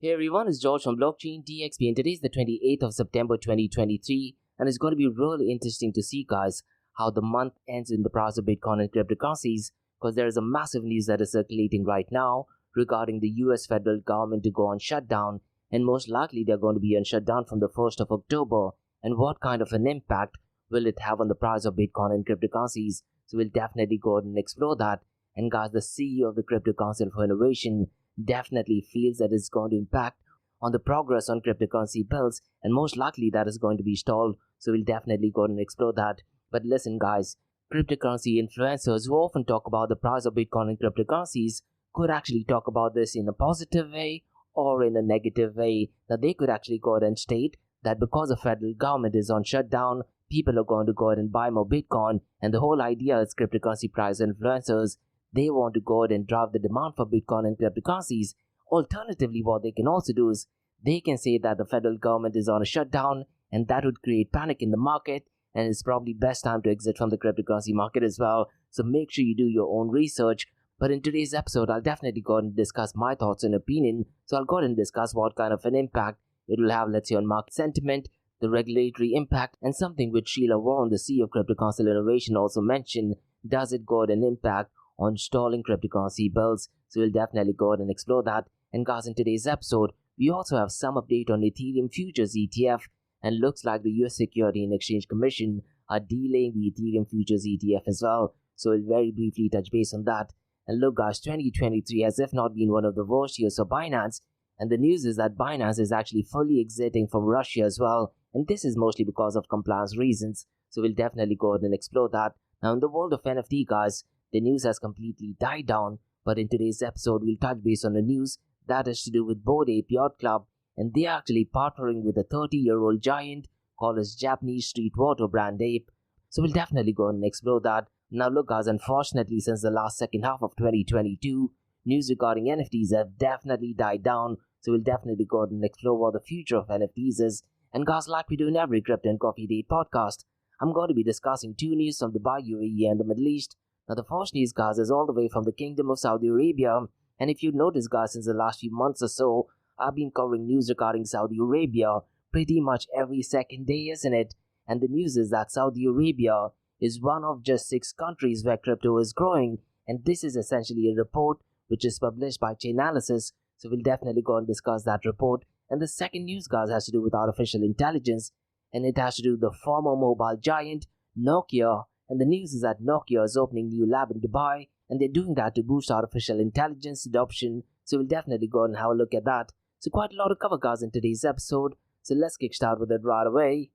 Hey everyone, it's George from Blockchain DXP and today is the 28th of September 2023 and it's going to be really interesting to see guys how the month ends in the price of Bitcoin and cryptocurrencies because there is a massive news that is circulating right now regarding the US federal government to go on shutdown and most likely they're going to be on shutdown from the 1st of October and what kind of an impact will it have on the price of Bitcoin and cryptocurrencies. So we'll definitely go ahead and explore that. And guys, the CEO of the Crypto Council for Innovation definitely feels that it's going to impact on the progress on cryptocurrency bills and most likely that is going to be stalled. So we'll definitely go and explore that. But listen guys, cryptocurrency influencers who often talk about the price of Bitcoin and cryptocurrencies could actually talk about this in a positive way or in a negative way. That they could actually go ahead and state that because the federal government is on shutdown, people are going to go ahead and buy more Bitcoin, and the whole idea is cryptocurrency price influencers. They want to go ahead and drive the demand for Bitcoin and cryptocurrencies. Alternatively, what they can also do is they can say that the federal government is on a shutdown and that would create panic in the market and it's probably best time to exit from the cryptocurrency market as well. So make sure you do your own research. But in today's episode, I'll definitely go ahead and discuss my thoughts and opinion. So I'll go ahead and discuss what kind of an impact it will have, let's say, on market sentiment, the regulatory impact, and something which Sheila Warren, the CEO of Crypto Council Innovation, also mentioned. Does it go ahead and impact on stalling cryptocurrency bills? So we'll definitely go ahead and explore that. And guys, in today's episode, we also have some update on Ethereum futures ETF, and looks like the US Security and Exchange Commission are delaying the Ethereum futures ETF as well. So we'll very briefly touch base on that. And look guys, 2023 has if not been one of the worst years for Binance, and the news is that Binance is actually fully exiting from Russia as well, and this is mostly because of compliance reasons. So we'll definitely go ahead and explore that. Now in the world of NFT guys, the news has completely died down, but in today's episode we'll touch base on the news that is to do with Bored Ape Yacht Club, and they are actually partnering with a 30-year-old giant called as Japanese street water brand Ape. So we'll definitely go and explore that. Now look guys, unfortunately since the last second half of 2022, news regarding NFTs have definitely died down. So we'll definitely go ahead and explore what the future of NFTs is. And guys, like we do in every Crypto and Coffee Date podcast, I'm going to be discussing two news from Dubai, UAE and the Middle East. Now the first news guys is all the way from the Kingdom of Saudi Arabia, and if you notice guys, since the last few months or so, I've been covering news regarding Saudi Arabia pretty much every second day, isn't it? And the news is that Saudi Arabia is one of just 6 countries where crypto is growing, and this is essentially a report which is published by Chainalysis. So we'll definitely go and discuss that report. And the second news guys has to do with artificial intelligence, and it has to do with the former mobile giant Nokia. And the news is that Nokia is opening a new lab in Dubai, and they're doing that to boost artificial intelligence adoption. So we'll definitely go and have a look at that. So quite a lot of cover guys in today's episode. So let's kick start with it right away.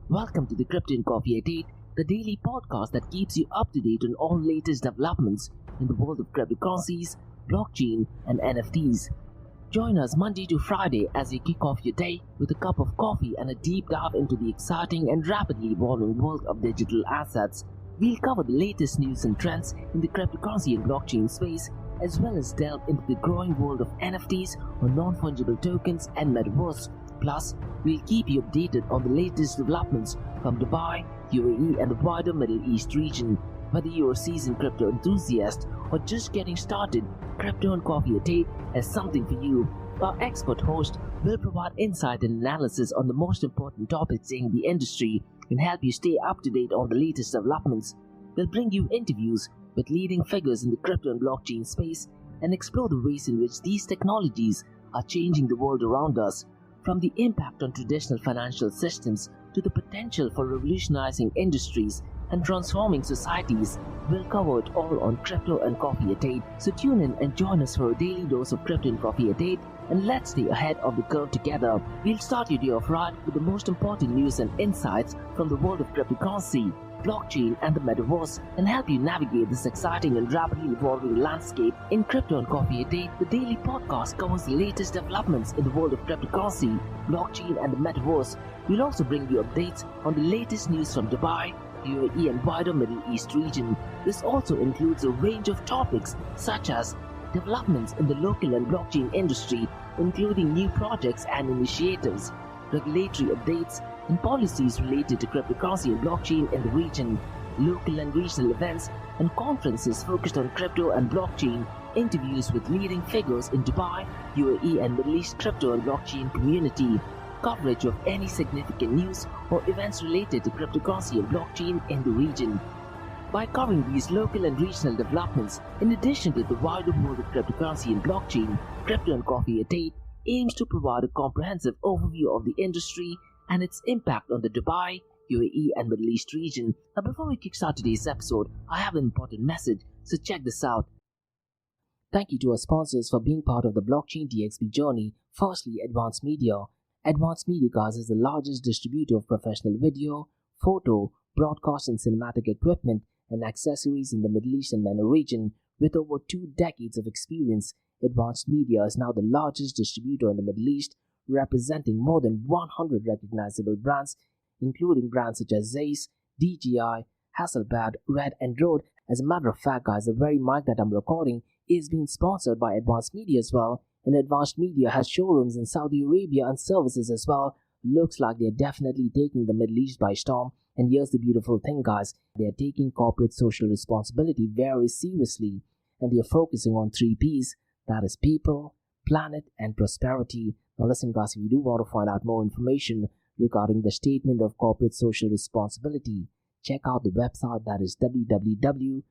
Welcome to the Crypto and Coffee at 8, the daily podcast that keeps you up to date on all latest developments in the world of cryptocurrencies, blockchain, and NFTs. Join us Monday to Friday as we kick off your day with a cup of coffee and a deep dive into the exciting and rapidly evolving world of digital assets. We'll cover the latest news and trends in the cryptocurrency and blockchain space, as well as delve into the growing world of NFTs or non-fungible tokens and metaverse. Plus, we'll keep you updated on the latest developments from Dubai, UAE and the wider Middle East region. Whether you're a seasoned crypto enthusiast or just getting started, Crypto and Coffee at 8 has something for you. Our expert host will provide insight and analysis on the most important topics in the industry and help you stay up to date on the latest developments. We'll bring you interviews with leading figures in the crypto and blockchain space and explore the ways in which these technologies are changing the world around us, from the impact on traditional financial systems to the potential for revolutionizing industries and transforming societies. We'll cover it all on Crypto and Coffee at 8. So tune in and join us for a daily dose of Crypto and Coffee at 8, and let's stay ahead of the curve together. We'll start your day off right with the most important news and insights from the world of cryptocurrency, blockchain and the metaverse, and help you navigate this exciting and rapidly evolving landscape. In Crypto and Coffee at 8, the daily podcast covers the latest developments in the world of cryptocurrency, blockchain and the metaverse. We'll also bring you updates on the latest news from Dubai, UAE and wider Middle East region. This also includes a range of topics such as developments in the local and blockchain industry, including new projects and initiatives, regulatory updates, and policies related to cryptocurrency and blockchain in the region, local and regional events and conferences focused on crypto and blockchain, interviews with leading figures in Dubai, UAE and Middle East crypto and blockchain community, coverage of any significant news or events related to cryptocurrency and blockchain in the region. By covering these local and regional developments, in addition to the wider world of cryptocurrency and blockchain, Crypto and Coffee at 8 aims to provide a comprehensive overview of the industry and its impact on the Dubai, UAE and Middle East region. Now before we kickstart today's episode, I have an important message, so check this out. Thank you to our sponsors for being part of the Blockchain DXB journey. Firstly, Advanced Media. Advanced Media, guys, is the largest distributor of professional video, photo, broadcast and cinematic equipment and accessories in the Middle East and MENA region. With over 2 decades of experience, Advanced Media is now the largest distributor in the Middle East, representing more than 100 recognizable brands, including brands such as Zeiss, DJI, Hasselblad, Red and Rode. As a matter of fact, guys, the very mic that I'm recording is being sponsored by Advanced Media as well, and Advanced Media has showrooms in Saudi Arabia and services as well. Looks like they're definitely taking the Middle East by storm. And here's the beautiful thing, guys, they're taking corporate social responsibility very seriously, and they're focusing on 3 P's, that is people, planet and prosperity. Now listen, guys, if you do want to find out more information regarding the statement of corporate social responsibility, check out the website, that is www.amt.tv.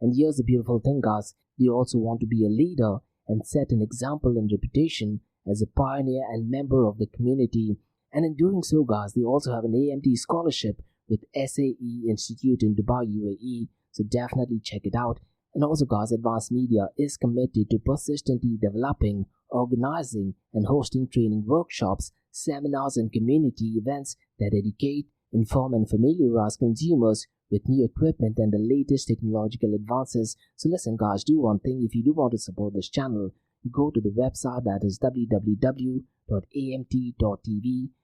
And here's the beautiful thing, guys, they also want to be a leader and set an example and reputation as a pioneer and member of the community. And in doing so, guys, they also have an AMT scholarship with SAE Institute in Dubai, UAE, so definitely check it out. And also, guys, Advanced Media is committed to persistently developing, organizing and hosting training workshops, seminars and community events that educate, inform and familiarize consumers with new equipment and the latest technological advances. So listen, guys, do one thing. If you do want to support this channel, go to the website, that is www.amt.tv,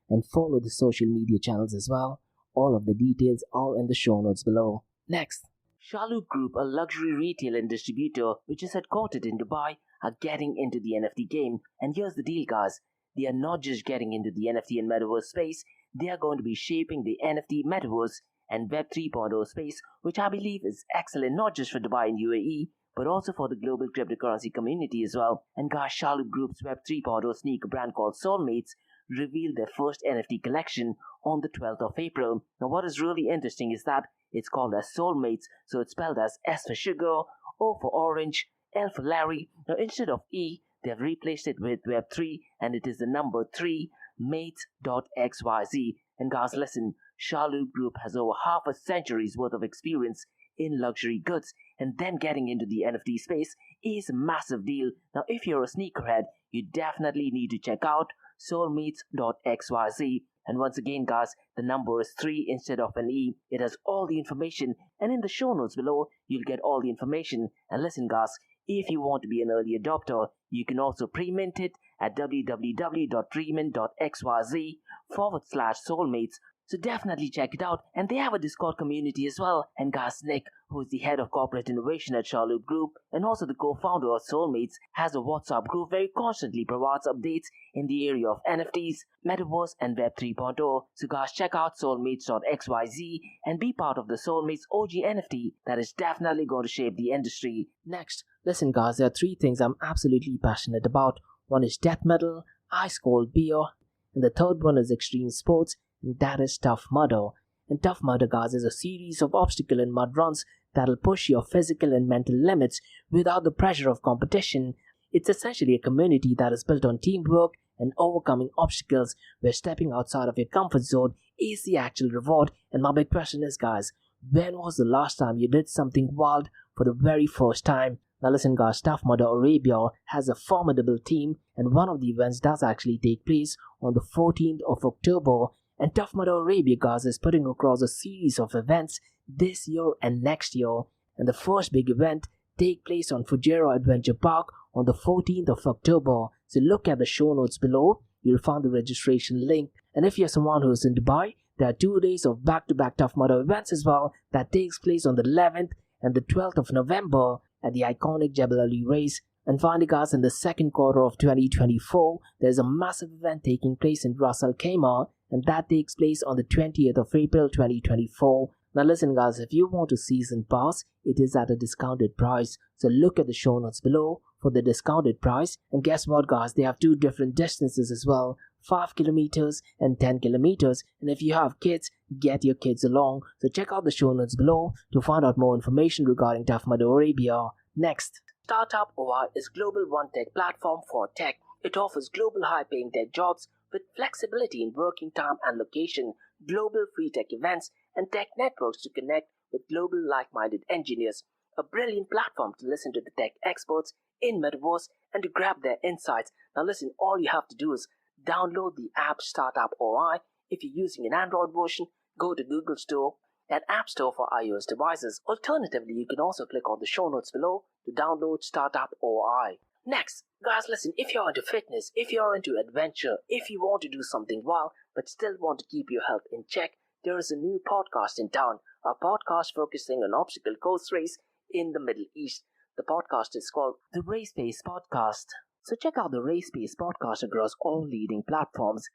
and follow the social media channels as well. All of the details are in the show notes below. Next, Shutdown Group, a luxury retail and distributor which is headquartered in Dubai, are getting into the NFT game. And here's the deal, guys. They are not just getting into the NFT and metaverse space, they are going to be shaping the NFT, metaverse and Web 3.0 space, which I believe is excellent not just for Dubai and UAE, but also for the global cryptocurrency community as well. And guys, Shutdown Group's Web 3.0 sneaker brand called Soulmates revealed their first NFT collection on the 12th of April. Now what is really interesting is that it's called as Soulmates, so it's spelled as S for sugar, O for orange, L for Larry. Now instead of E, they've replaced it with Web3, and it is the number 3, mates.xyz. And guys, listen, Shutdown Group has over half a century's worth of experience in luxury goods, and them getting into the NFT space is a massive deal. Now if you're a sneakerhead, you definitely need to check out soulmates.xyz. And once again, guys, the number is 3 instead of an E. It has all the information, and in the show notes below you'll get all the information. And listen, guys, if you want to be an early adopter, you can also pre-mint it at www.premint.xyz/soulmates. So definitely check it out. And they have a Discord community as well. And guys, Nick, who is the head of corporate innovation at Shutdown Group and also the co-founder of Soulmates, has a WhatsApp group where he constantly provides updates in the area of NFTs, Metaverse and Web 3.0. So guys, check out soulmates.xyz and be part of the Soulmates OG NFT that is definitely going to shape the industry. Next, listen guys, there are 3 things I'm absolutely passionate about. One is death metal, ice cold beer, and the third one is extreme sports, and that is Tough Mudder. And Tough Mudder, guys, is a series of obstacle and mud runs that'll push your physical and mental limits without the pressure of competition. It's essentially a community that is built on teamwork and overcoming obstacles, where stepping outside of your comfort zone is the actual reward. And my big question is, guys, when was the last time you did something wild for the very first time? Now listen, guys, Tough Mudder Arabia has a formidable team, and one of the events does actually take place on the 14th of October. And Tough Mudder Arabia, guys, is putting across a series of events this year and next year. And the first big event takes place on Fujairah Adventure Park on the 14th of October. So look at the show notes below. You'll find the registration link. And if you're someone who's in Dubai, there are 2 days of back-to-back Tough Mudder events as well that takes place on the 11th and the 12th of November at the iconic Jebel Ali race. And finally, guys, in the second quarter of 2024, there's a massive event taking place in Ras Al Khaimah, and that takes place on the 20th of April 2024. Now listen guys, if you want a season pass, it is at a discounted price. So look at the show notes below for the discounted price. And guess what guys, they have two different distances as well. 5 kilometers and 10 kilometers. And if you have kids, get your kids along. So check out the show notes below to find out more information regarding Tough Mudder Arabia. Next, Startup OI is global one-tech platform for tech. It offers global high-paying tech jobs with flexibility in working time and location, global free tech events, and tech networks to connect with global like-minded engineers. A brilliant platform to listen to the tech experts in Metaverse and to grab their insights. Now listen, all you have to do is download the app Startup OI. If you're using an Android version, go to Google Store and App Store for iOS devices. Alternatively, you can also click on the show notes below to download Startup OI. Next, guys, listen, if you're into fitness, if you're into adventure, if you want to do something wild but still want to keep your health in check, there is a new podcast in town, a podcast focusing on obstacle course race in the Middle East. The podcast is called the Race Pace Podcast. So check out the Race Pace Podcast across all leading platforms.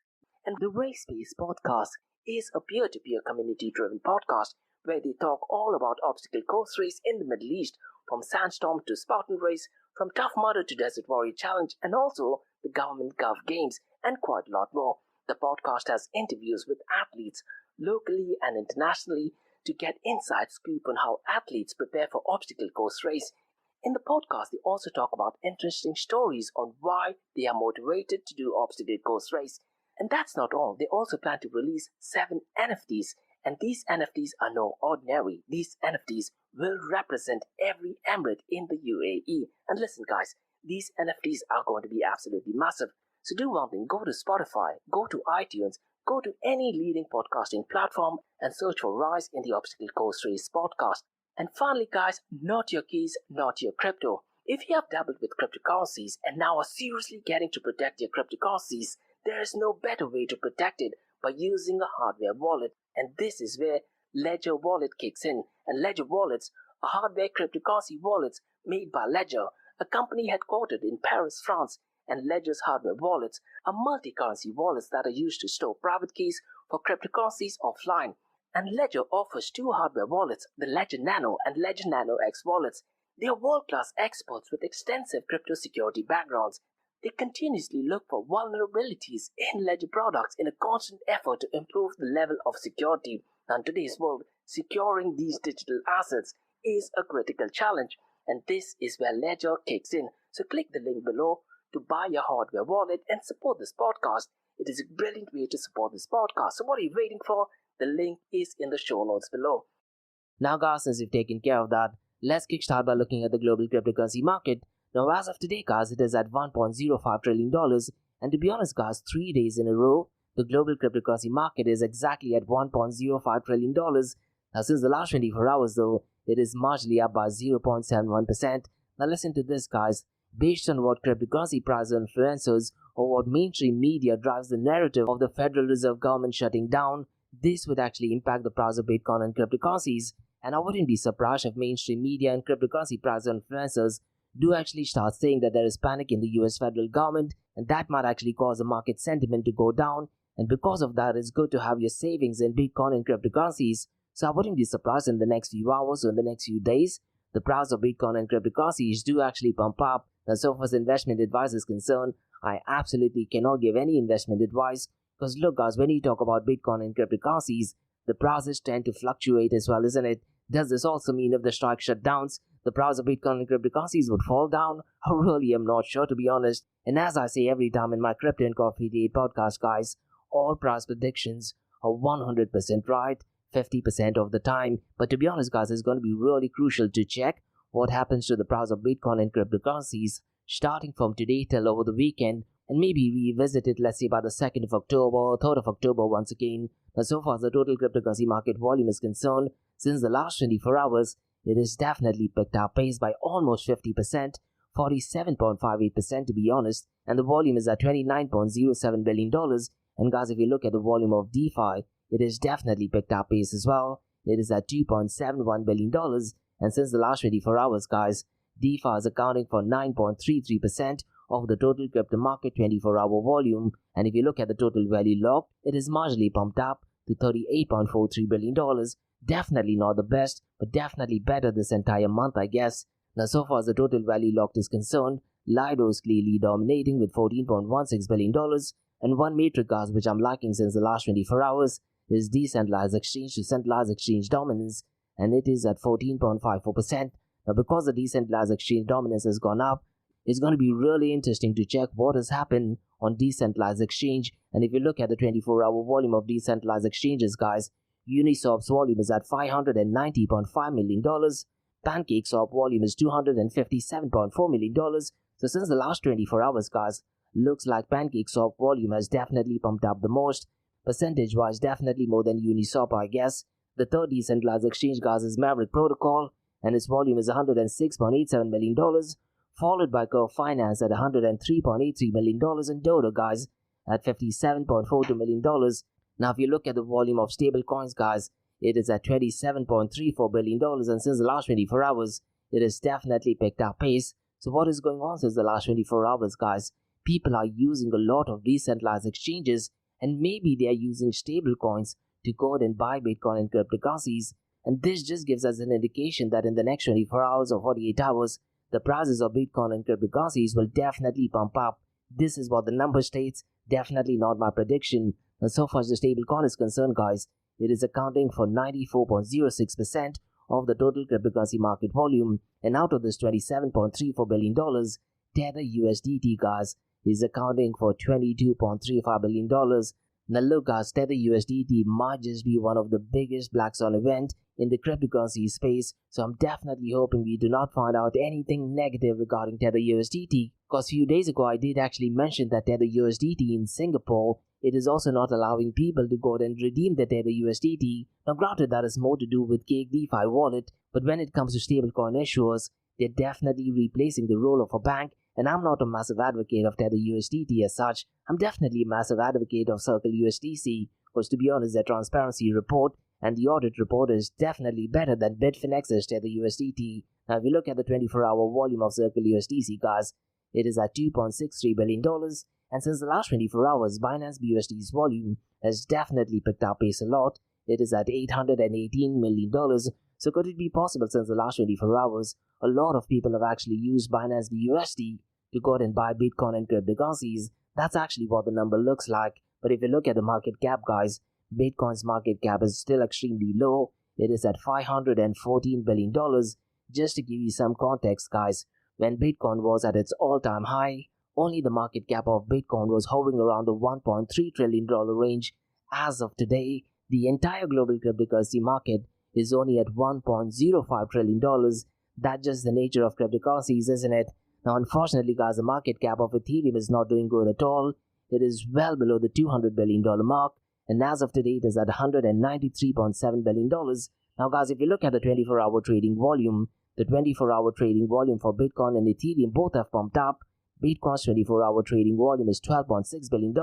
And the Race Pace Podcast is a peer-to-peer community-driven podcast where they talk all about obstacle course race in the Middle East, from Sandstorm to Spartan Race, from Tough Mudder to Desert Warrior Challenge, and also the Government Gov Games, and quite a lot more. The podcast has interviews with athletes locally and internationally to get inside scoop on how athletes prepare for obstacle course race. In the podcast, they also talk about interesting stories on why they are motivated to do obstacle course race. And that's not all. They also plan to release 7 NFTs. And these NFTs are no ordinary. These NFTs will represent every emirate in the UAE. And listen guys, these NFTs are going to be absolutely massive. So do one thing, go to Spotify, go to iTunes, go to any leading podcasting platform and search for Rise in the Obstacle Course Race podcast. And finally guys, not your keys, not your crypto. If you have dabbled with cryptocurrencies and now are seriously getting to protect your cryptocurrencies, there is no better way to protect it by using a hardware wallet. And this is where Ledger Wallet kicks in. And Ledger Wallets are hardware cryptocurrency wallets made by Ledger, a company headquartered in Paris, France. And Ledger's hardware wallets are multi-currency wallets that are used to store private keys for cryptocurrencies offline. And Ledger offers 2 hardware wallets, the Ledger Nano and Ledger Nano X wallets. They are world-class experts with extensive crypto security backgrounds. They continuously look for vulnerabilities in Ledger products in a constant effort to improve the level of security. Now, in today's world, securing these digital assets is a critical challenge, and this is where Ledger kicks in. So click the link below to buy your hardware wallet and support this podcast. It is a brilliant way to support this podcast. So what are you waiting for? The link is in the show notes below. Now guys, since we've taken care of that, let's kickstart by looking at the global cryptocurrency market. Now as of today guys, it is at $1.05 trillion, and to be honest guys, 3 days in a row, the global cryptocurrency market is exactly at $1.05 trillion. Now since the last 24 hours though, it is marginally up by 0.71%. Now listen to this guys, based on what cryptocurrency price influencers or what mainstream media drives the narrative of the Federal Reserve government shutting down, this would actually impact the price of Bitcoin and cryptocurrencies. And I wouldn't be surprised if mainstream media and cryptocurrency price influencers do actually start saying that there is panic in the US federal government, and that might actually cause the market sentiment to go down. And because of that, it's good to have your savings in Bitcoin and cryptocurrencies. So I wouldn't be surprised in the next few hours or in the next few days, the price of Bitcoin and cryptocurrencies do actually pump up. Now, so far as investment advice is concerned, I absolutely cannot give any investment advice. Because look guys, when you talk about Bitcoin and cryptocurrencies, the prices tend to fluctuate as well, isn't it? Does this also mean if the stock shutdowns, the price of Bitcoin and cryptocurrencies would fall down? I really am not sure, to be honest. And as I say every time in my Crypto and Coffee Day podcast guys, all price predictions are 100% right 50% of the time. But to be honest guys, it's going to be really crucial to check what happens to the price of Bitcoin and cryptocurrencies starting from today till over the weekend, and maybe revisit it, let's say by the 2nd of October or 3rd of October once again. Now so far as the total cryptocurrency market volume is concerned, since the last 24 hours, it has definitely picked up pace by almost 50%, 47.58% to be honest, and the volume is at $29.07 billion. And guys, if you look at the volume of DeFi, it has definitely picked up pace as well. It is at $2.71 billion, and since the last 24 hours guys, DeFi is accounting for 9.33% of the total crypto market 24-hour volume. And if you look at the total value locked, it is marginally pumped up to $38.43 billion. Definitely not the best, but definitely better this entire month, I guess. Now, so far as the total value locked is concerned, Lido is clearly dominating with $14.16 billion, and one metric, guys, which I'm liking since the last 24 hours is decentralized exchange to centralized exchange dominance, and it is at 14.54%. Now, because the decentralized exchange dominance has gone up, it's going to be really interesting to check what has happened on decentralized exchange. And if you look at the 24-hour volume of decentralized exchanges, guys, Uniswap's volume is at $590.5 million. PancakeSwap volume is $257.4 million. So since the last 24 hours, guys, looks like PancakeSwap volume has definitely pumped up the most. Percentage-wise, definitely more than Uniswap, I guess. The third decentralized exchange, guys, is Maverick Protocol, and its volume is $106.87 million, followed by Curve Finance at $103.83 million, and Dodo, guys, at $57.42 million. Now, if you look at the volume of stable coins, guys, it is at $27.34 billion, and since the last 24 hours, it has definitely picked up pace. So what is going on since the last 24 hours, guys? People are using a lot of decentralized exchanges, and maybe they are using stable coins to go ahead and buy Bitcoin and cryptocurrencies. And this just gives us an indication that in the next 24 hours or 48 hours, the prices of Bitcoin and cryptocurrencies will definitely pump up. This is what the number states, definitely not my prediction. And so far as the stable coin is concerned, guys, it is accounting for 94.06% of the total cryptocurrency market volume. And out of this $27.34 billion, Tether USDT, guys, is accounting for $22.35 billion. Now look, guys, Tether USDT might just be one of the biggest black swan event in the cryptocurrency space, so I'm definitely hoping we do not find out anything negative regarding Tether USDT, because a few days ago I did actually mention that Tether USDT in Singapore, it is also not allowing people to go and redeem the Tether USDT. Now granted, that is more to do with Cake DeFi wallet, but when it comes to stablecoin issuers, they're definitely replacing the role of a bank. And I'm not a massive advocate of Tether USDT as such. I'm definitely a massive advocate of Circle USDC, because to be honest, their transparency report and the audit report is definitely better than Bitfinex's Tether USDT. Now, if you look at the 24-hour volume of Circle USDC, guys, it is at $2.63 billion. And since the last 24 hours, Binance BUSD's volume has definitely picked up pace a lot. It is at $818 million. So could it be possible since the last 24 hours, a lot of people have actually used Binance BUSD to go out and buy Bitcoin and cryptocurrencies? That's actually what the number looks like. But if you look at the market cap, guys, Bitcoin's market cap is still extremely low. It is at $514 billion. Just to give you some context, guys, when Bitcoin was at its all-time high, only the market cap of Bitcoin was hovering around the $1.3 trillion range. As of today, the entire global cryptocurrency market is only at $1.05 trillion. That's just the nature of cryptocurrencies, isn't it? Now, unfortunately, guys, the market cap of Ethereum is not doing good at all. It is well below the $200 billion mark, and as of today, it is at $193.7 billion. Now, guys, if you look at the 24-hour trading volume, the 24-hour trading volume for Bitcoin and Ethereum both have pumped up. Bitcoin's 24-hour trading volume is $12.6 billion,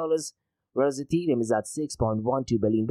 whereas Ethereum is at $6.12 billion.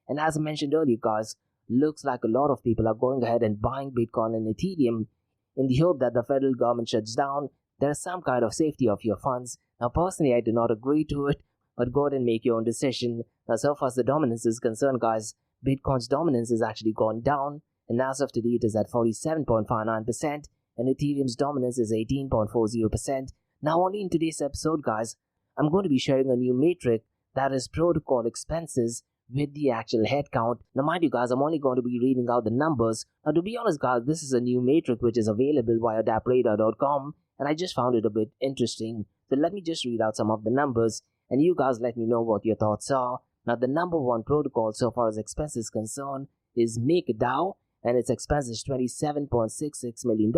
And as I mentioned earlier, guys, looks like a lot of people are going ahead and buying Bitcoin and Ethereum in the hope that the federal government shuts down. There is some kind of safety of your funds. Now, personally, I do not agree to it, but go ahead and make your own decision. Now, so far as the dominance is concerned, guys, Bitcoin's dominance has actually gone down, and as of today, it is at 47.59%, and Ethereum's dominance is 18.40%. Now, only in today's episode, guys, I'm going to be sharing a new metric, that is protocol expenses, with the actual headcount. Now, mind you, guys, I'm only going to be reading out the numbers. Now, to be honest, guys, this is a new metric which is available via dappradar.com, and I just found it a bit interesting. So let me just read out some of the numbers, and you guys let me know what your thoughts are. Now, the number one protocol so far as expenses is concerned is MakerDAO, and its expense is $27.66 million.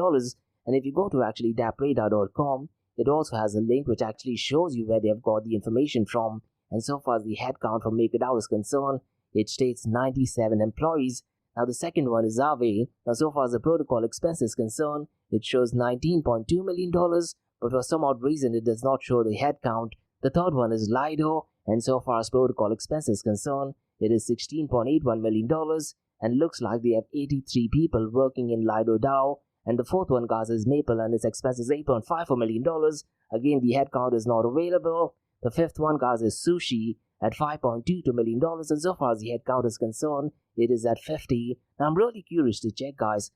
And if you go to actually dappradar.com, it also has a link which actually shows you where they have got the information from. And so far as the headcount for MakerDAO is concerned, it states 97 employees. Now the second one is Aave. Now so far as the protocol expense is concerned, it shows $19.2 million, but for some odd reason it does not show the headcount. The third one is Lido, and so far as protocol expense is concerned, it is $16.81 million, and looks like they have 83 people working in Lido DAO. And the fourth one, guys, is Maple, and its expense is $8.54 million. Again, the headcount is not available. The fifth one, guys, is Sushi, at $5.22 million, and so far as the headcount is concerned, it is at 50. Now I'm really curious to check, guys,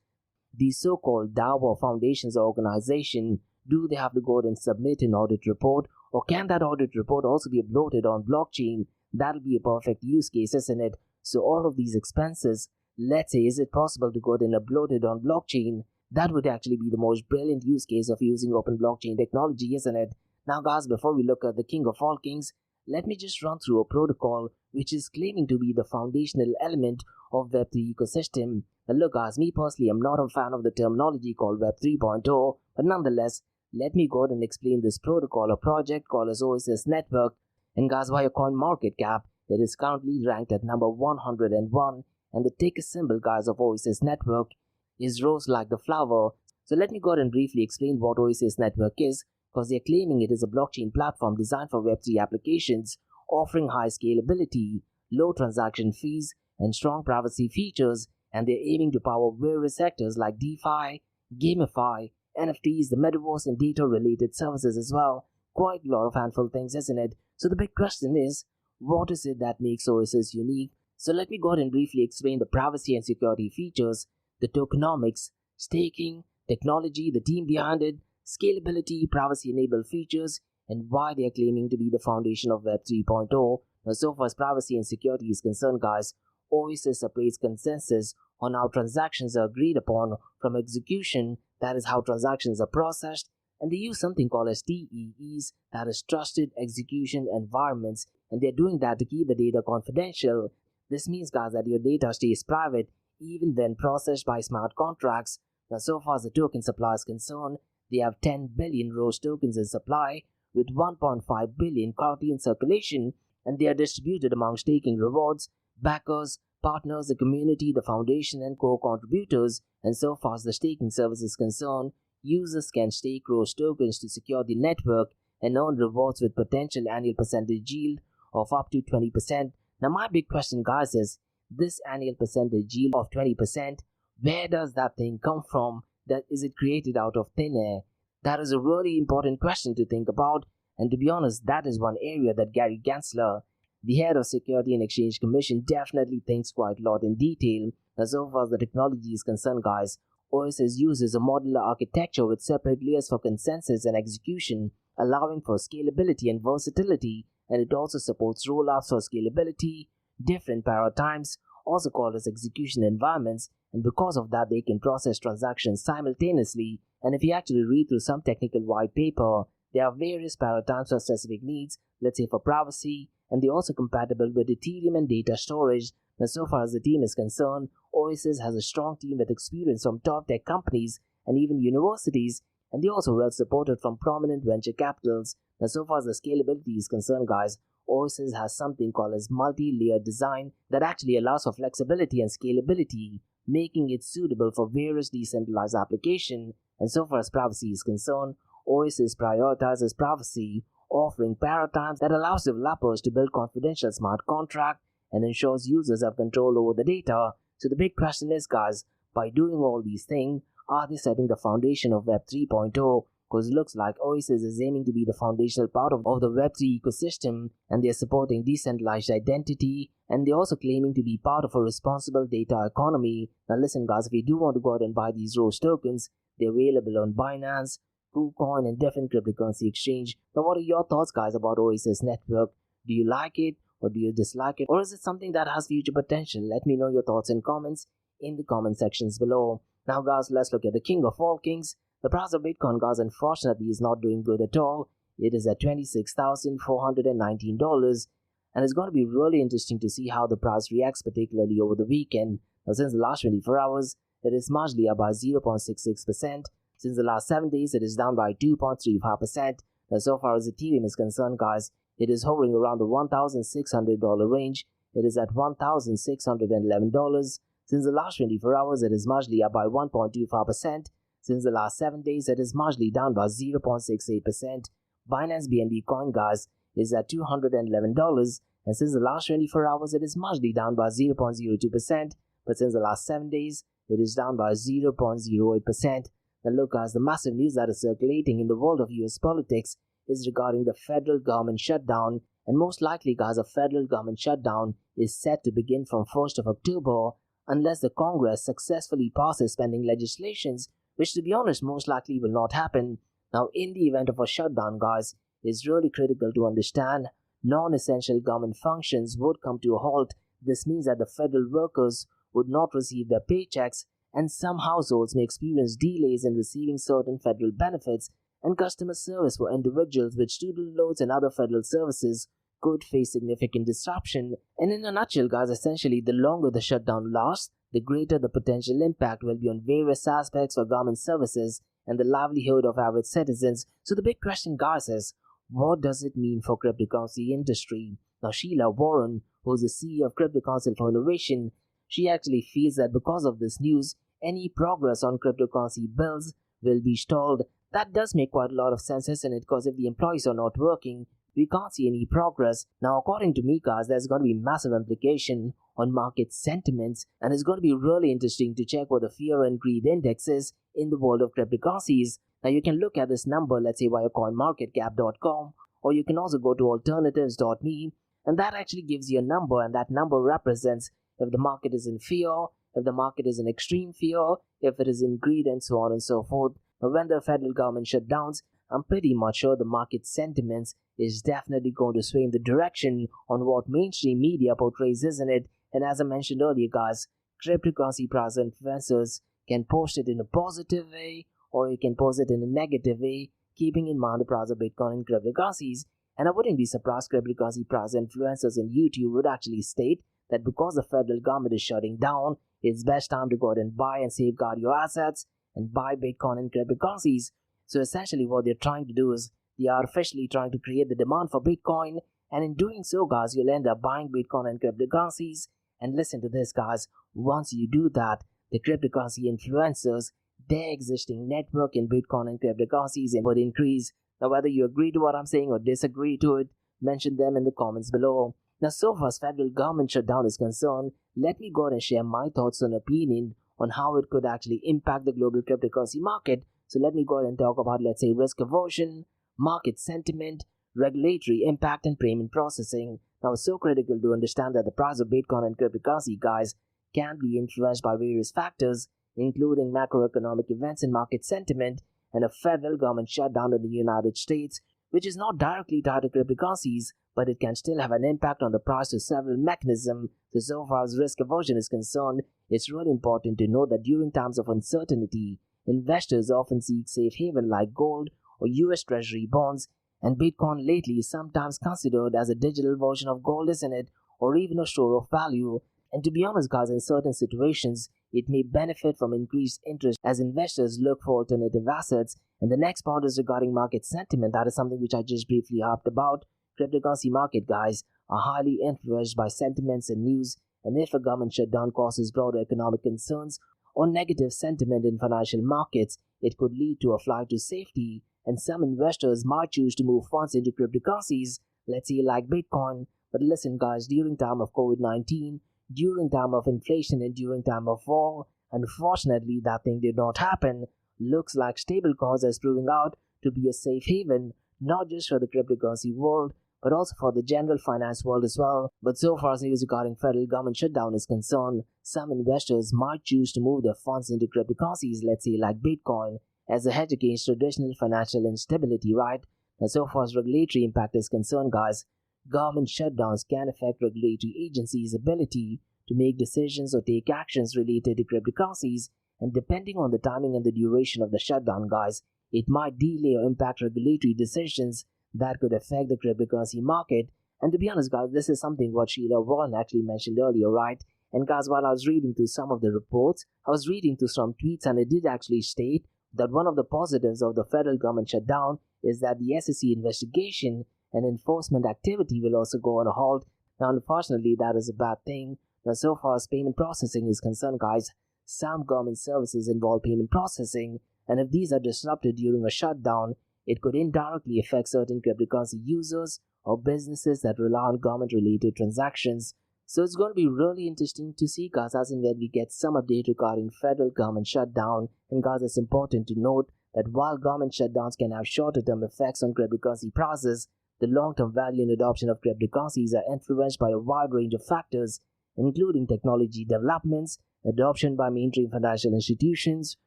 the so-called DAO or foundations or organization, do they have to go ahead and submit an audit report, or can that audit report also be uploaded on blockchain? That'll be a perfect use case, isn't it? So all of these expenses, let's say, is it possible to go ahead and upload it on blockchain? That would actually be the most brilliant use case of using open blockchain technology, isn't it? Now guys, before we look at the king of all kings, let me just run through a protocol which is claiming to be the foundational element of Web3 ecosystem. And look guys, me personally, I'm not a fan of the terminology called Web 3.0, but nonetheless, let me go ahead and explain this protocol or project called as OSS Network. And guys, via CoinMarketCap, it is currently ranked at number 101, and the ticker symbol, guys, of OSS Network is rose like the flower. So let me go ahead and briefly explain what OSS Network is, because they're claiming it is a blockchain platform designed for Web3 applications, offering high scalability, low transaction fees, and strong privacy features, and they're aiming to power various sectors like DeFi, GameFi, NFTs, the metaverse, and data-related services as well. Quite a lot of handful things, isn't it? So the big question is, what is it that makes OSS unique? So let me go ahead and briefly explain the privacy and security features, the tokenomics, staking, technology, the team behind it, scalability, privacy-enabled features, and why they are claiming to be the foundation of Web 3.0. Now, so far as privacy and security is concerned, guys, OSS operates consensus on how transactions are agreed upon from execution, that is how transactions are processed, and they use something called as TEEs, that is trusted execution environments, and they're doing that to keep the data confidential. This means, guys, that your data stays private even when processed by smart contracts. Now, so far as the token supply is concerned, they have 10 billion Rose tokens in supply, with 1.5 billion currently in circulation, and they are distributed among staking rewards, backers, partners, the community, the foundation, and co-contributors. And so far as the staking service is concerned, users can stake Rose tokens to secure the network and earn rewards with potential annual percentage yield of up to 20%. Now my big question, guys, is this annual percentage yield of 20%, where does that thing come from? That is it created out of thin air? That is a really important question to think about, and to be honest, that is one area that Gary Gensler, the head of Security and Exchange Commission, definitely thinks quite a lot in detail. As far as the technology is concerned, guys, OSS uses a modular architecture with separate layers for consensus and execution, allowing for scalability and versatility, and it also supports rollouts for scalability, different paradigms, also called as execution environments, and because of that they can process transactions simultaneously. And if you actually read through some technical white paper, there are various paradigms for specific needs, let's say for privacy, and they're also compatible with Ethereum and data storage. Now, so far as the team is concerned, OSS has a strong team with experience from top tech companies and even universities, and they're also well supported from prominent venture capitals. Now, so far as the scalability is concerned, guys, OSS has something called as multi-layered design that actually allows for flexibility and scalability, making it suitable for various decentralized applications. And so far as privacy is concerned, OSS prioritizes privacy, offering paradigms that allows developers to build confidential smart contracts and ensures users have control over the data. So the big question is, guys, by doing all these things, are they setting the foundation of Web 3.0? Because it looks like OSS is aiming to be the foundational part of the Web3 ecosystem, and they're supporting decentralized identity, and they're also claiming to be part of a responsible data economy. Now listen, guys, if you do want to go out and buy these Rose tokens, they're available on Binance, KuCoin, and different cryptocurrency exchange. Now what are your thoughts, guys, about OSS Network? Do you like it, or do you dislike it, or is it something that has future potential? Let me know your thoughts and comments in the comment sections below. Now guys, let's look at the king of all kings. The price of Bitcoin, guys, unfortunately is not doing good at all. It is at $26,419, and it's going to be really interesting to see how the price reacts, particularly over the weekend. Now, since the last 24 hours, it is marginally up by 0.66%. Since the last 7 days, it is down by 2.35%. Now, so far as Ethereum is concerned, guys, it is hovering around the $1,600 range. It is at $1,611. Since the last 24 hours, it is marginally up by 1.25%. Since the last 7 days, it is marginally down by 0.68%. Binance BNB coin, guys, is at $211, and since the last 24 hours, it is marginally down by 0.02%, but since the last 7 days, it is down by 0.08%. Now look, guys, the massive news that is circulating in the world of US politics is regarding the federal government shutdown, And most likely, guys, a federal government shutdown is set to begin from 1st of October unless the Congress successfully passes spending legislations, which to be honest most likely will not happen. Now, in the event of a shutdown, guys, it's really critical to understand non-essential government functions would come to a halt. This means that the federal workers would not receive their paychecks, and some households may experience delays in receiving certain federal benefits, and customer service for individuals with student loans and other federal services could face significant disruption. And in a nutshell, guys, essentially, the longer the shutdown lasts, the greater the potential impact will be on various aspects of government services and the livelihood of average citizens. So the big question, guys, is what does it mean for cryptocurrency industry? Now, Sheila Warren, who's the CEO of Crypto Council for Innovation, she actually feels that because of this news, any progress on cryptocurrency bills will be stalled. That does make quite a lot of sense, isn't it? Because if the employees are not working, we can't see any progress. Now, according to me, guys, there's going to be massive implication on market sentiments, and it's going to be really interesting to check what the fear and greed index is in the world of cryptocurrencies. Now, you can look at this number, let's say via coinmarketcap.com, or you can also go to alternatives.me, and that actually gives you a number, and that number represents if the market is in fear, if the market is in extreme fear, if it is in greed, and so on and so forth. But when the federal government shutdowns, I'm pretty much sure the market sentiments is definitely going to sway in the direction on what mainstream media portrays, isn't it? And as I mentioned earlier, guys, cryptocurrency price influencers can post it in a positive way or you can post it in a negative way, keeping in mind the price of Bitcoin and cryptocurrencies. And I wouldn't be surprised cryptocurrency price influencers in YouTube would actually state that because the federal government is shutting down, it's best time to go out and buy and safeguard your assets and buy Bitcoin and cryptocurrencies. So essentially what they're trying to do is they are officially trying to create the demand for Bitcoin, and in doing so, guys, you'll end up buying Bitcoin and cryptocurrencies. And listen to this, guys, once you do that, the cryptocurrency influencers, their existing network in Bitcoin and cryptocurrencies would increase. Now, whether you agree to what I'm saying or disagree to it, mention them in the comments below. Now, so far as federal government shutdown is concerned, let me go ahead and share my thoughts and opinion on how it could actually impact the global cryptocurrency market. So let me go ahead and talk about, let's say, risk aversion, market sentiment, regulatory impact, and payment processing. Now, it's so critical to understand that the price of Bitcoin and cryptocurrency, guys, can be influenced by various factors, including macroeconomic events and market sentiment, and a federal government shutdown in the United States, which is not directly tied to cryptocurrencies, but it can still have an impact on the price through several mechanisms. So far as risk aversion is concerned, it's really important to know that during times of uncertainty, investors often seek safe haven like gold or US Treasury bonds, and Bitcoin lately is sometimes considered as a digital version of gold, isn't it? Or even a store of value. And to be honest, guys, in certain situations, it may benefit from increased interest as investors look for alternative assets. And the next part is regarding market sentiment. That is something which I just briefly harped about. Cryptocurrency market, guys, are highly influenced by sentiments and news, and if a government shutdown causes broader economic concerns or negative sentiment in financial markets, it could lead to a flight to safety, and some investors might choose to move funds into cryptocurrencies, let's say like Bitcoin. But listen, guys, during time of COVID-19, during time of inflation, and during time of war, unfortunately that thing did not happen. Looks like stablecoins is proving out to be a safe haven, not just for the cryptocurrency world, but also for the general finance world as well. But so far as news regarding federal government shutdown is concerned, some investors might choose to move their funds into cryptocurrencies, let's say like Bitcoin, as a hedge against traditional financial instability, right? Now, so far as regulatory impact is concerned, guys, government shutdowns can affect regulatory agencies' ability to make decisions or take actions related to cryptocurrencies, and depending on the timing and the duration of the shutdown, guys, it might delay or impact regulatory decisions that could affect the cryptocurrency market. And to be honest, guys, this is something what Sheila Warren actually mentioned earlier, right? And guys, while I was reading through some of the reports, I was reading through some tweets, and it did actually state that one of the positives of the federal government shutdown is that the SEC investigation and enforcement activity will also go on a halt. Now, unfortunately, that is a bad thing. Now, so far as payment processing is concerned, guys, some government services involve payment processing, and if these are disrupted during a shutdown, it could indirectly affect certain cryptocurrency users or businesses that rely on government-related transactions. So it's going to be really interesting to see, guys, as and when we get some update regarding federal government shutdown. And guys, it's important to note that while government shutdowns can have shorter-term effects on cryptocurrency prices, The long-term value and adoption of cryptocurrencies are influenced by a wide range of factors, including technology developments, adoption by mainstream financial institutions,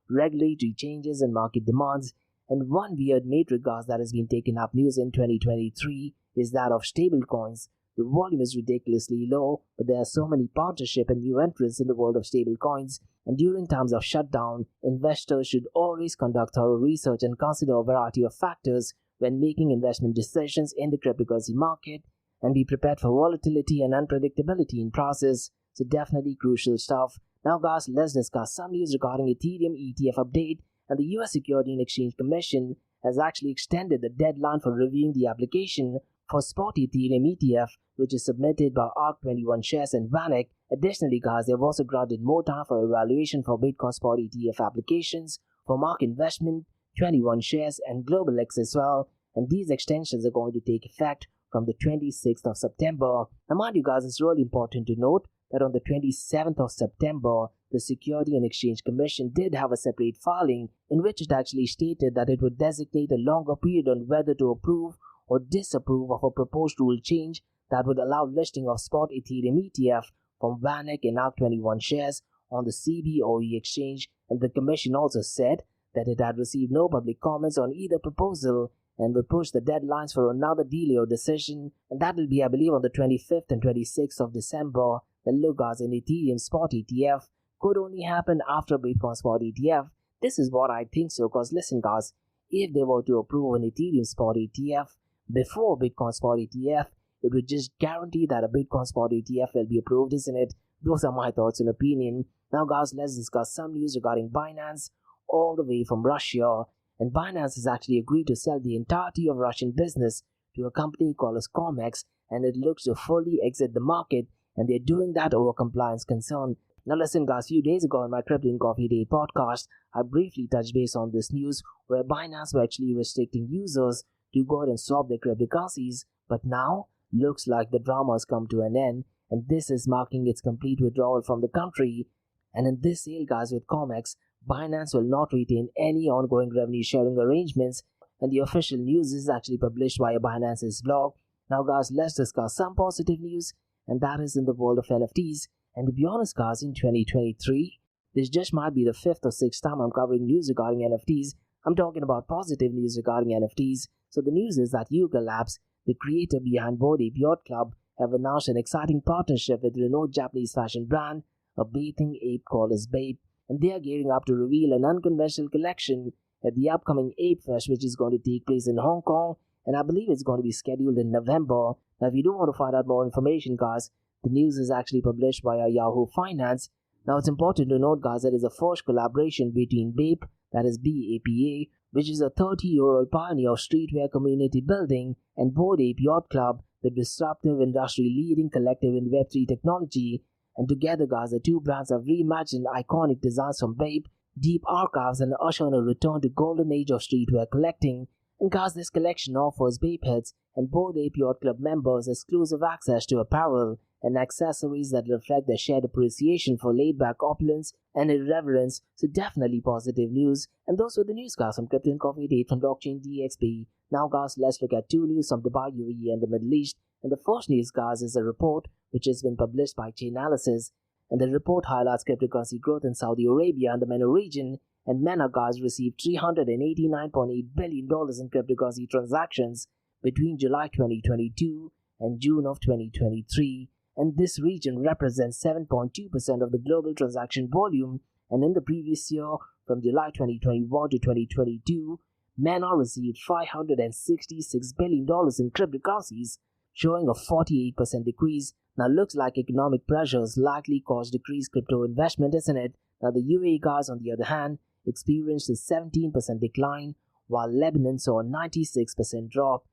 regulatory changes and market demands. And one weird metric that has been taking up news in 2023 is that of stablecoins. The volume is ridiculously low, but there are so many partnerships and new entrants in the world of stablecoins. And during times of shutdown, investors should always conduct thorough research and consider a variety of factors when making investment decisions in the cryptocurrency market, and be prepared for volatility and unpredictability in process. So definitely crucial stuff. Now guys, let's discuss some news regarding Ethereum ETF update. And the US Securities and Exchange Commission has actually extended the deadline for reviewing the application for spot Ethereum ETF, which is submitted by ARC21 Shares and VanEck. Additionally, guys, they have also granted more time for evaluation for Bitcoin spot ETF applications for Mark Investment, 21 Shares, and Global X as well. And these extensions are going to take effect from the 26th of September. Now, mind you, guys, it's really important to note that on the 27th of September, the Securities and Exchange Commission did have a separate filing in which it actually stated that it would designate a longer period on whether to approve or disapprove of a proposed rule change that would allow listing of spot Ethereum ETF from VanEck and ARC21 Shares on the CBOE exchange. And the Commission also said that it had received no public comments on either proposal and will push the deadlines for another delay or decision, and that will be, I believe, on the 25th and 26th of December. The look as an Ethereum spot ETF could only happen after Bitcoin spot ETF. This is what I think so, because listen guys, if they were to approve an Ethereum spot ETF before Bitcoin spot ETF, it would just guarantee that a Bitcoin spot ETF will be approved, isn't it? Those are my thoughts and opinion. Now guys, let's discuss some news regarding Binance all the way from Russia. And Binance has actually agreed to sell the entirety of Russian business to a company called as Comex, and it looks to fully exit the market, and they're doing that over compliance concern. Now listen guys, a few days ago on my Crypto and Coffee Day podcast, I briefly touched base on this news where Binance were actually restricting users to go ahead and swap their cryptocurrencies, but now looks like the drama has come to an end, and this is marking its complete withdrawal from the country. And in this sale guys with Comex, Binance will not retain any ongoing revenue sharing arrangements, and the official news is actually published via Binance's blog. Now guys, let's discuss some positive news, and that is in the world of NFTs. And to be honest guys, in 2023, this just might be the 5th or 6th time I'm covering news regarding NFTs. I'm talking about positive news regarding NFTs. So the news is that Yuga Labs, the creator behind Bored Ape Yacht Club, have announced an exciting partnership with renowned Japanese fashion brand, a bathing ape called as Bape, and they are gearing up to reveal an unconventional collection at the upcoming Ape Fest, which is going to take place in Hong Kong, and I believe it's going to be scheduled in November. Now if you do want to find out more information guys, the news is actually published by Yahoo Finance. Now it's important to note guys that it's the first collaboration between Bape, that is BAPA, which is a 30-year-old pioneer of streetwear community building, and Bored Ape Yacht Club, the disruptive industry-leading collective in Web3 technology. And together guys, the two brands have reimagined iconic designs from Bape, deep archives, and usher on a return to golden age of streetwear collecting. And guys, this collection offers Bape heads and Bored Ape Yacht Club members exclusive access to apparel and accessories that reflect their shared appreciation for laid-back opulence and irreverence. So definitely positive news. And those were the news guys from Crypto and Coffee Date from Blockchain DXP. Now guys, let's look at two news from Dubai, UAE, and the Middle East. And the first news guys is a report which has been published by Chainalysis, and the report highlights cryptocurrency growth in Saudi Arabia and the MENA region. And MENA guys received $389.8 billion in cryptocurrency transactions between July 2022 and June of 2023, and this region represents 7.2% of the global transaction volume. And in the previous year, from July 2021 to 2022, MENA received $566 billion in cryptocurrencies, showing a 48% decrease. Now looks like economic pressures likely caused decreased crypto investment, isn't it? Now the UAE guys, on the other hand, experienced a 17% decline, while Lebanon saw a 96% drop.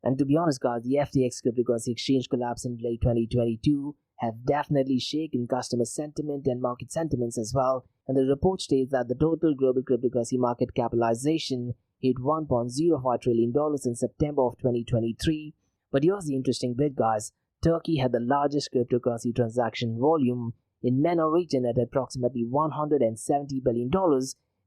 And to be honest guys, the FTX cryptocurrency exchange collapse in late 2022 have definitely shaken customer sentiment and market sentiments as well. And the report states that the total global cryptocurrency market capitalization hit $1.05 trillion in September of 2023. But here's the interesting bit guys, Turkey had the largest cryptocurrency transaction volume in MENA region at approximately $170 billion,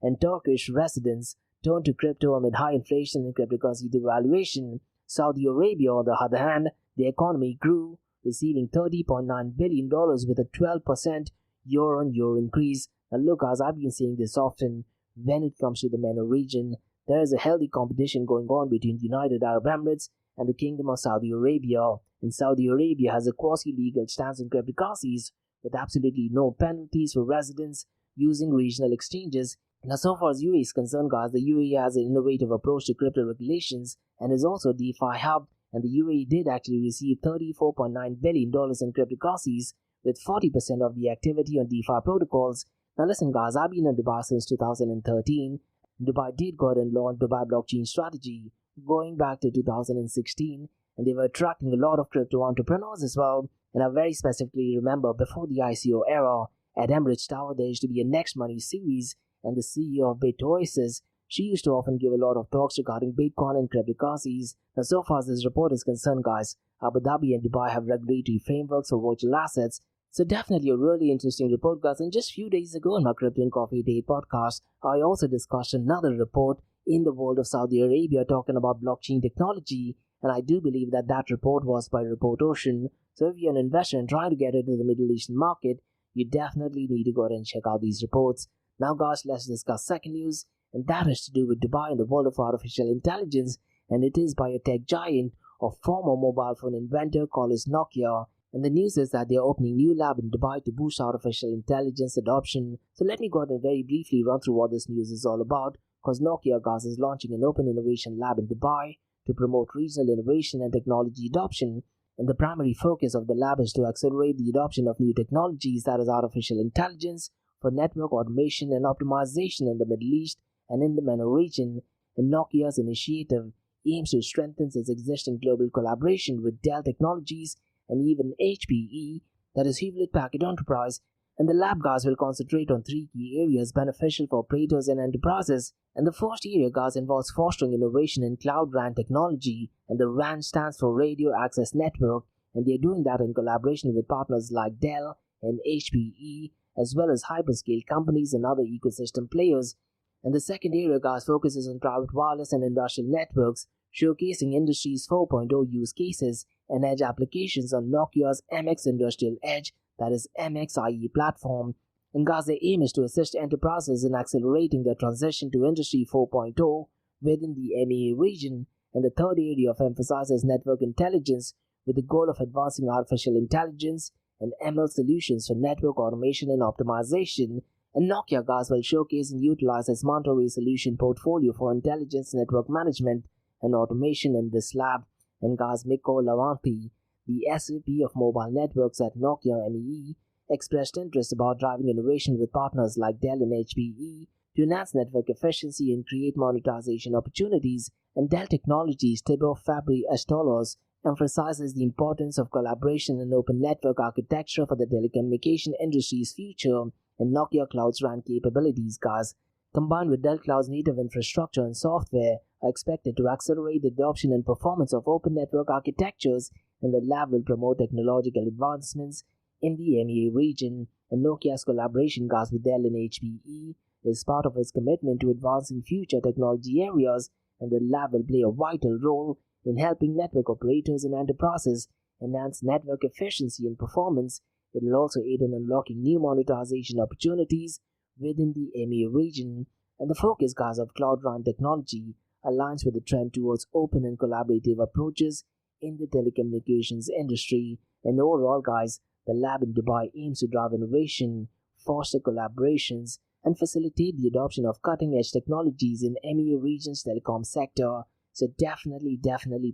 and Turkish residents turned to crypto amid high inflation and cryptocurrency devaluation. Saudi Arabia, on the other hand, the economy grew, receiving $30.9 billion with a 12% year-on-year increase. Now look, as I've been saying this often, when it comes to the MENA region, there is a healthy competition going on between the United Arab Emirates and the Kingdom of Saudi Arabia. And Saudi Arabia has a quasi-legal stance on cryptocurrencies with absolutely no penalties for residents using regional exchanges. Now, so far as UAE is concerned, guys, the UAE has an innovative approach to crypto regulations and is also a DeFi hub. And the UAE did actually receive $34.9 billion in cryptocurrencies, with 40% of the activity on DeFi protocols. Now listen, guys, I've been in Dubai since 2013. Dubai did go ahead and launch Dubai blockchain strategy going back to 2016, and they were attracting a lot of crypto entrepreneurs as well. And I very specifically remember before the ICO era, at Emirates Tower there used to be a Next Money series, and the CEO of BitOasis, she used to often give a lot of talks regarding Bitcoin and cryptocurrencies. Now so far as this report is concerned, guys, Abu Dhabi and Dubai have regulatory frameworks for virtual assets. So definitely a really interesting report, guys. And just a few days ago on my Crypto and Coffee Day podcast, I also discussed another report in the world of Saudi Arabia talking about blockchain technology. And I do believe that that report was by Report Ocean. So if you're an investor and trying to get into the Middle Eastern market, you definitely need to go ahead and check out these reports. Now, guys, let's discuss second news, and that has to do with Dubai and the world of artificial intelligence. And it is by a tech giant or former mobile phone inventor called as Nokia. And the news is that they are opening new lab in Dubai to boost artificial intelligence adoption. So let me go ahead and very briefly run through what this news is all about, because Nokia, guys, is launching an open innovation lab in Dubai to promote regional innovation and technology adoption. And the primary focus of the lab is to accelerate the adoption of new technologies, that is artificial intelligence, for network automation and optimization in the Middle East and in the MENA region. And Nokia's initiative aims to strengthen its existing global collaboration with Dell Technologies and even HPE, that is Hewlett Packard Enterprise. And the lab, guys, will concentrate on three key areas beneficial for operators and enterprises. And the first area, guys, involves fostering innovation in cloud RAN technology, and the RAN stands for Radio Access Network, and they're doing that in collaboration with partners like Dell and HPE, as well as hyperscale companies and other ecosystem players. And the second area, guys, focuses on private wireless and industrial networks, showcasing Industries 4.0 use cases and edge applications on Nokia's MX Industrial Edge, that is MXIE platform. And guys, the aim is to assist enterprises in accelerating their transition to Industry 4.0 within the MEA region. And the third area of emphasis is network intelligence, with the goal of advancing artificial intelligence and ML solutions for network automation and optimization. And Nokia, guys, will showcase and utilize its Monterey solution portfolio for intelligence network management and automation in this lab. And guys, Mikko Lavanti, the SVP of mobile networks at Nokia MEE, expressed interest about driving innovation with partners like Dell and HPE to enhance network efficiency and create monetization opportunities. And Dell Technologies' Tibor Fabry Astolos emphasizes the importance of collaboration and open network architecture for the telecommunication industry's future. And Nokia Cloud's RAN capabilities, guys, combined with Dell Cloud's native infrastructure and software, are expected to accelerate the adoption and performance of open network architectures, and the lab will promote technological advancements in the MEA region. And Nokia's collaboration, guys, with Dell and HPE is part of its commitment to advancing future technology areas, and the lab will play a vital role in helping network operators and enterprises enhance network efficiency and performance. It will also aid in unlocking new monetization opportunities within the MEA region. And the focus, guys, of Cloud RAN technology aligns with the trend towards open and collaborative approaches in the telecommunications industry. And overall, guys, the lab in Dubai aims to drive innovation, foster collaborations, and facilitate the adoption of cutting-edge technologies in MEA region's telecom sector. So definitely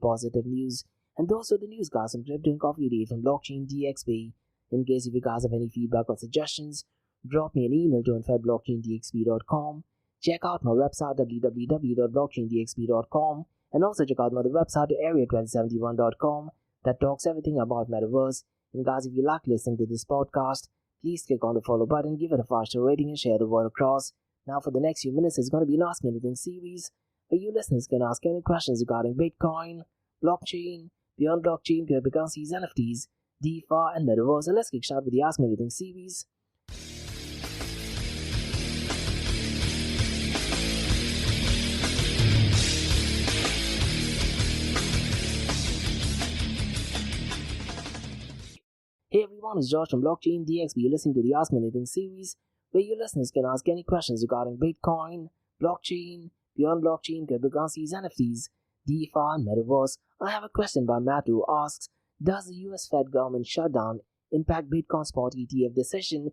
positive news. And those are the news, guys, from Crypto and Coffee Day from Blockchain DXB. In case if you guys have any feedback or suggestions, drop me an email to info@blockchaindxb.com. Check out my website www.blockchaindxb.com, and also check out my other website area2071.com that talks everything about metaverse. And guys, if you like listening to this podcast, please click on the follow button, give it a 5-star rating, and share the word across. Now for the next few minutes, it's going to be an Ask Me Anything series where you listeners can ask any questions regarding Bitcoin, blockchain, beyond blockchain, cryptocurrencies, NFTs, DeFi, and metaverse. And let's kick start with the Ask Me Anything series. Hey everyone, it's Josh from Blockchain DXB. You're listening to the Ask Me Anything series, where your listeners can ask any questions regarding Bitcoin, blockchain, beyond blockchain, cryptocurrencies, NFTs, DeFi, and Metaverse. I have a question by Matt who asks, does the US Fed government shutdown impact Bitcoin spot ETF decision?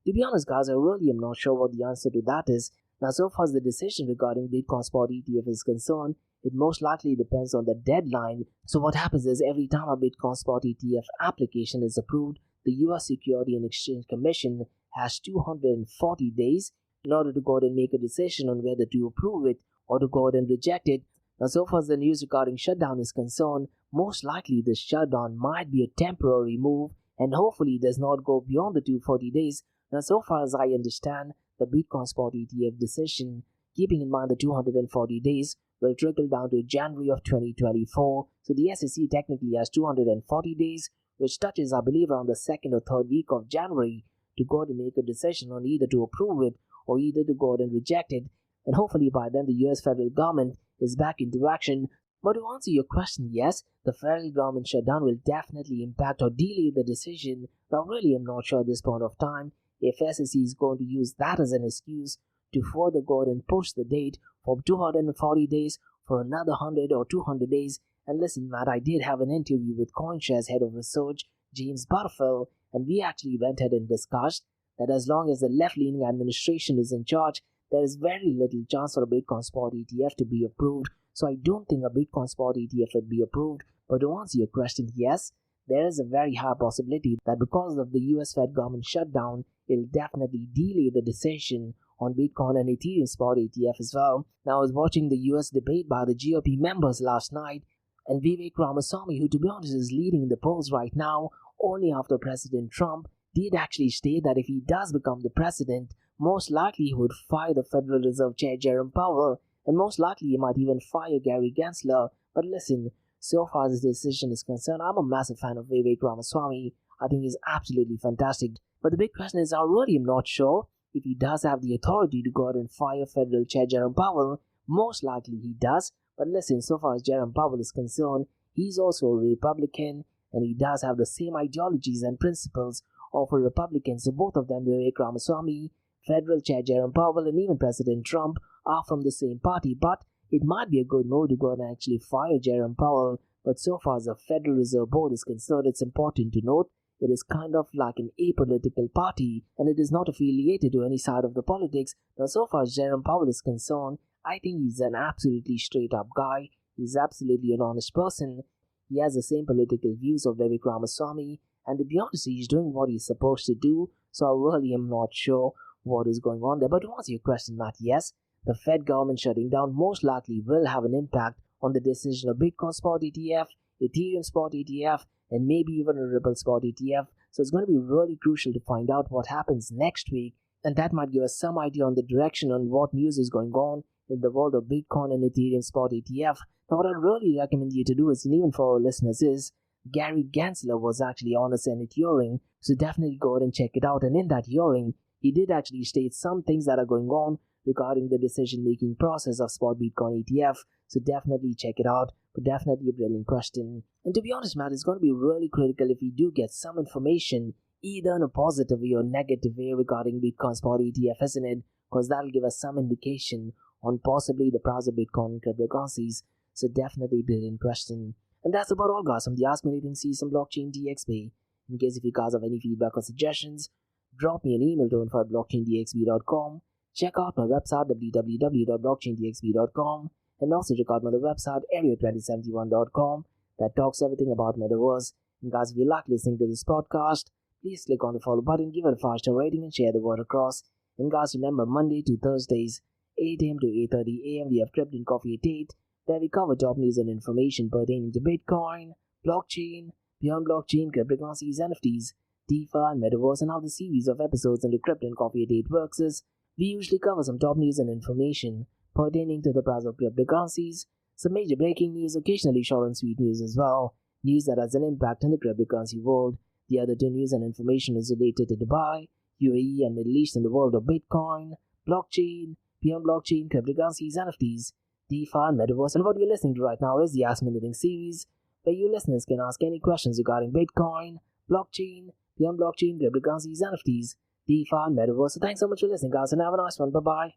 To be honest guys, I really am not sure what the answer to that is. Now so far as the decision regarding Bitcoin spot ETF is concerned, it most likely depends on the deadline. So what happens is every time a Bitcoin spot ETF application is approved, the US Security and Exchange Commission has 240 days in order to go ahead and make a decision on whether to approve it or to go ahead and reject it. Now so far as the news regarding shutdown is concerned, most likely this shutdown might be a temporary move and hopefully does not go beyond the 240 days. Now so far as I understand, the Bitcoin spot ETF decision, keeping in mind the 240 days, will trickle down to January of 2024. So the SEC technically has 240 days, which touches, I believe, around the second or third week of January to go ahead and make a decision on either to approve it or either to go ahead and reject it. And hopefully by then the US federal government is back into action. But to answer your question, yes, the federal government shutdown will definitely impact or delay the decision. But really, I'm not sure at this point of time if SEC is going to use that as an excuse to further go ahead and push the date from 240 days for another 100 or 200 days. And listen, Matt, I did have an interview with CoinShares head of research, James Butterfield, and we actually went ahead and discussed that as long as the left-leaning administration is in charge, there is very little chance for a Bitcoin spot ETF to be approved. So I don't think a Bitcoin spot ETF would be approved. But to answer your question, yes, there is a very high possibility that because of the US Fed government shutdown, it'll definitely delay the decision on Bitcoin and Ethereum spot ETF as well. Now, I was watching the US debate by the GOP members last night, and Vivek Ramaswamy, who to be honest is leading the polls right now, only after President Trump, did actually state that if he does become the president, most likely he would fire the Federal Reserve Chair Jerome Powell, and most likely he might even fire Gary Gensler. But listen, so far as this decision is concerned, I'm a massive fan of Vivek Ramaswamy. I think he's absolutely fantastic. But the big question is, I really am not sure if he does have the authority to go out and fire Federal Chair Jerome Powell. Most likely he does. But listen, so far as Jerome Powell is concerned, he's also a Republican and he does have the same ideologies and principles of a Republican. So both of them, Vivek Ramaswamy, Federal Chair Jerome Powell, and even President Trump are from the same party. But it might be a good move to go and actually fire Jerome Powell. But so far as the Federal Reserve Board is concerned, it's important to note it is kind of like an apolitical party and it is not affiliated to any side of the politics. Now, so far as Jerome Powell is concerned, I think he's an absolutely straight up guy. He's absolutely an honest person. He has the same political views of Vivek Ramaswamy, and to be honest, he's doing what he's supposed to do. So I really am not sure what is going on there. But to answer your question, Matt, yes, the Fed government shutting down most likely will have an impact on the decision of Bitcoin spot ETF, Ethereum spot ETF, and maybe even a Ripple spot ETF. So it's going to be really crucial to find out what happens next week, and that might give us some idea on the direction on what news is going on in the world of Bitcoin and Ethereum spot ETF. Now what I'd really recommend you to do is, and even for our listeners, is Gary Gensler was actually on a Senate hearing, so definitely go ahead and check it out. And in that hearing, he did actually state some things that are going on regarding the decision-making process of spot Bitcoin ETF. So definitely check it out. But definitely a brilliant question. And to be honest, Matt, it's going to be really critical if we do get some information, either in a positive way or negative way regarding Bitcoin spot ETF, isn't it? Because that'll give us some indication on possibly the price of Bitcoin and cryptocurrencies. So definitely a brilliant question. And that's about all, guys, from the Ask Me Anything series on Blockchain DXB. In case if you guys have any feedback or suggestions, drop me an email to info@blockchaindxb.com. Check out my website www.blockchaindxb.com, and also check out my other website area2071.com that talks everything about Metaverse. And guys, if you like listening to this podcast, please click on the follow button, give it a 5-star rating, and share the word across. And guys, remember, Monday to Thursdays, 8 a.m. to 8:30 a.m. we have Crypto and Coffee at 8, where we cover top news and information pertaining to Bitcoin, blockchain, beyond blockchain, cryptocurrencies, NFTs, DeFi, and Metaverse. And how the series of episodes in the Crypto and Coffee at 8 works is, we usually cover some top news and information pertaining to the price of cryptocurrencies, some major breaking news, occasionally short and sweet news as well, news that has an impact in the cryptocurrency world. The other two news and information is related to Dubai, UAE, and Middle East in the world of Bitcoin, blockchain, beyond blockchain, cryptocurrencies, NFTs, DeFi, and Metaverse. And what you're listening to right now is the Ask Me Anything series, where you listeners can ask any questions regarding Bitcoin, blockchain, beyond blockchain, cryptocurrencies, NFTs, DeFi, and Metaverse. So thanks so much for listening, guys, and have a nice one. Bye bye.